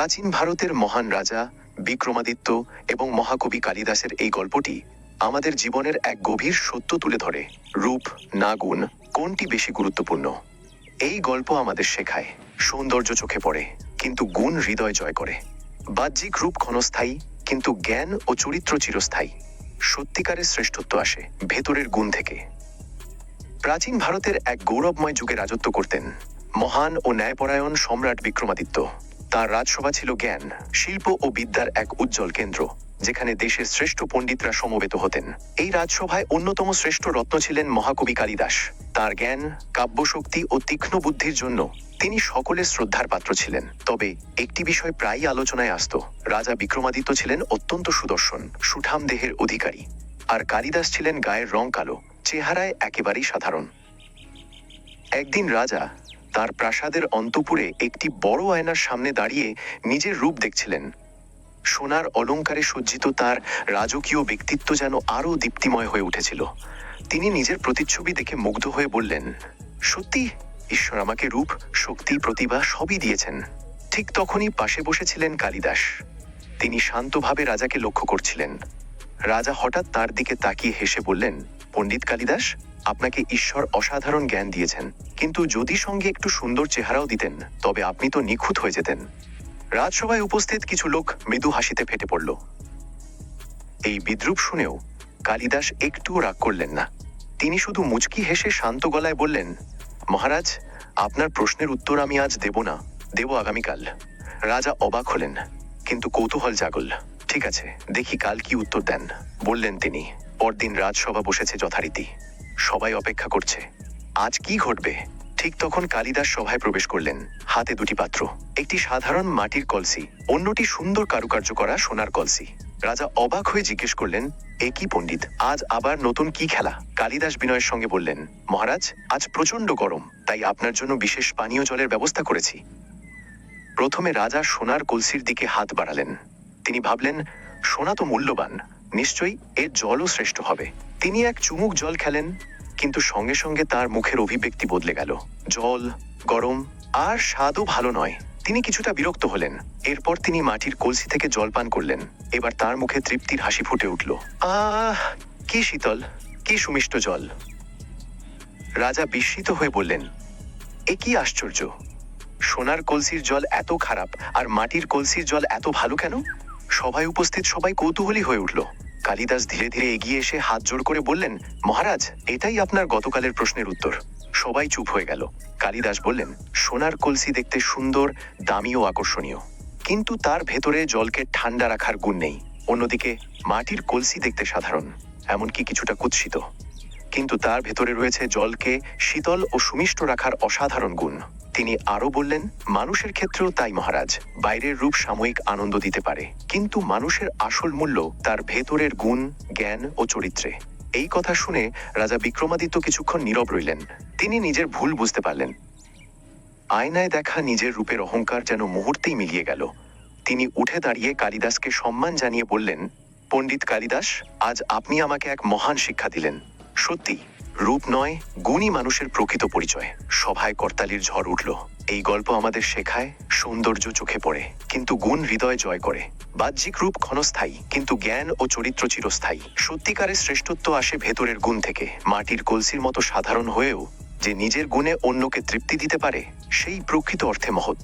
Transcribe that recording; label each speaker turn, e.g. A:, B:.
A: প্রাচীন ভারতের মহান রাজা বিক্রমাদিত্য এবং মহাকবি কালিদাসের এই গল্পটি আমাদের জীবনের এক গভীর সত্য তুলে ধরে। রূপ না গুণ, কোনটি বেশি গুরুত্বপূর্ণ? এই গল্প আমাদের শেখায় সৌন্দর্য চোখে পড়ে, কিন্তু গুণ হৃদয় জয় করে। বাহ্যিক রূপ ক্ষণস্থায়ী, কিন্তু জ্ঞান ও চরিত্র চিরস্থায়ী। সত্যিকারের শ্রেষ্ঠত্ব আসে ভেতরের গুণ থেকে। প্রাচীন ভারতের এক গৌরবময় যুগে রাজত্ব করতেন মহান ও ন্যায়পরায়ণ সম্রাট বিক্রমাদিত্য। তার রাজসভা ছিল জ্ঞান, শিল্প ও বিদ্যার এক উজ্জ্বল কেন্দ্র, যেখানে দেশের শ্রেষ্ঠ পণ্ডিতরা সমবেত হতেন। এই রাজসভায় অন্যতম শ্রেষ্ঠ রত্ন ছিলেন মহাকবি কালিদাস। তার জ্ঞান, কাব্যশক্তি ও তীক্ষ্ণ বুদ্ধির জন্য তিনি সকলের শ্রদ্ধার পাত্র ছিলেন। তবে একটি বিষয় প্রায়ই আলোচনায় আসত। রাজা বিক্রমাদিত্য ছিলেন অত্যন্ত সুদর্শন, সুঠাম দেহের অধিকারী, আর কালিদাস ছিলেন গায়ের রং কালো, চেহারায় একেবারেই সাধারণ। একদিন রাজা তার প্রাসাদের অন্তঃপুরে একটি বড় আয়নার সামনে দাঁড়িয়ে নিজের রূপ দেখছিলেন। সোনার অলংকারে সজ্জিত তার রাজকীয় ব্যক্তিত্ব যেন আরও দীপ্তিময় হয়ে উঠেছিল। তিনি নিজের প্রতিচ্ছবি দেখে মুগ্ধ হয়ে বললেন, সত্যি ঈশ্বর আমাকে রূপ, শক্তি, প্রতিভা সবই দিয়েছেন। ঠিক তখনই পাশে বসেছিলেন কালিদাস। তিনি শান্তভাবে রাজাকে লক্ষ্য করছিলেন। রাজা হঠাৎ তার দিকে তাকিয়ে হেসে বললেন, পণ্ডিত কালিদাস, আপনাকে ঈশ্বর অসাধারণ জ্ঞান দিয়েছেন, কিন্তু যদি সঙ্গে একটু সুন্দর চেহারাও দিতেন, তবে আপনি তো নিখুঁত হয়ে যেতেন। রাজসভায় উপস্থিত কিছু লোক মৃদু হাসিতে ফেটে পড়ল। এই বিদ্রূপ শুনেও কালিদাস একটুও রাগ করলেন না। তিনি শুধু মুচকি হেসে শান্ত গলায় বললেন, মহারাজ, আপনার প্রশ্নের উত্তর আমি আজ দেব না, দেব আগামীকাল। রাজা অবাক হলেন, কিন্তু কৌতূহল জাগল। ঠিক আছে, দেখি কাল কি উত্তর দেন, বললেন তিনি। পরদিন রাজসভা বসেছে যথারীতি। সবাই অপেক্ষা করছে আজ কি ঘটবে। ঠিক তখন কালিদাস সভায় প্রবেশ করলেন। হাতে দুটি পাত্র, একটি সাধারণ মাটির কলসি, অন্যটি সুন্দর কারুকার্য করা সোনার কলসি। রাজা অবাক হয়ে জিজ্ঞেস করলেন, এ কি পণ্ডিত, আজ আবার নতুন কি খেলা? কালিদাস বিনয়ের সঙ্গে বললেন, মহারাজ, আজ প্রচন্ড গরম, তাই আপনার জন্য বিশেষ পানীয় জলের ব্যবস্থা করেছি। প্রথমে রাজা সোনার কলসির দিকে হাত বাড়ালেন। তিনি ভাবলেন, সোনা তো মূল্যবান, নিশ্চয়ই এর জলও শ্রেষ্ঠ হবে। তিনি এক চুমুক জল খেলেন, কিন্তু সঙ্গে সঙ্গে তার মুখের অভিব্যক্তি বদলে গেল। জল গরম আর স্বাদও ভালো নয়। তিনি কিছুটা বিরক্ত হলেন। এরপর তিনি মাটির কলসি থেকে জল পান করলেন। এবার তার মুখে তৃপ্তির হাসি ফুটে উঠল। আহ, কি শীতল, কি সুমিষ্ট জল! রাজা বিস্মিত হয়ে বললেন, এ কি আশ্চর্য! সোনার কলসির জল এত খারাপ, আর মাটির কলসির জল এত ভালো কেন? সভায় উপস্থিত সবাই কৌতূহলী হয়ে উঠল। কালিদাস ধীরে ধীরে এগিয়ে এসে হাত জোড় করে বললেন, মহারাজ, এটাই আপনার গতকালের প্রশ্নের উত্তর। সবাই চুপ হয়ে গেল। কালিদাস বললেন, সোনার কলসি দেখতে সুন্দর, দামি ও আকর্ষণীয়, কিন্তু তার ভেতরে জলকে ঠান্ডা রাখার গুণ নেই। অন্যদিকে মাটির কলসি দেখতে সাধারণ, এমনকি কিছুটা কুৎসিত, কিন্তু তার ভেতরে রয়েছে জলকে শীতল ও সুমিষ্ট রাখার অসাধারণ গুণ। তিনি আরও বললেন, মানুষের ক্ষেত্রেও তাই মহারাজ। বাইরের রূপ সাময়িক আনন্দ দিতে পারে, কিন্তু মানুষের আসল মূল্য তার ভেতরের গুণ, জ্ঞান ও চরিত্রে। এই কথা শুনে রাজা বিক্রমাদিত্য কিছুক্ষণ নীরব রইলেন। তিনি নিজের ভুল বুঝতে পারলেন। আয়নায় দেখা নিজের রূপের অহংকার যেন মুহূর্তেই মিলিয়ে গেল। তিনি উঠে দাঁড়িয়ে কালিদাসকে সম্মান জানিয়ে বললেন, পণ্ডিত কালিদাস, আজ আপনি আমাকে এক মহান শিক্ষা দিলেন। সত্যি, রূপ নয়, গুণই মানুষের প্রকৃত পরিচয়। সভায় করতালির ঝড় উঠল। এই গল্প আমাদের শেখায়, সৌন্দর্য চোখে পড়ে, কিন্তু গুণ হৃদয় জয় করে। বাহ্যিক রূপ ক্ষণস্থায়ী, কিন্তু জ্ঞান ও চরিত্র চিরস্থায়ী। সত্যিকারের শ্রেষ্ঠত্ব আসে ভেতরের গুণ থেকে। মাটির কলসির মতো সাধারণ হয়েও যে নিজের গুণে অন্যকে তৃপ্তি দিতে পারে, সেই প্রকৃত অর্থে মহৎ।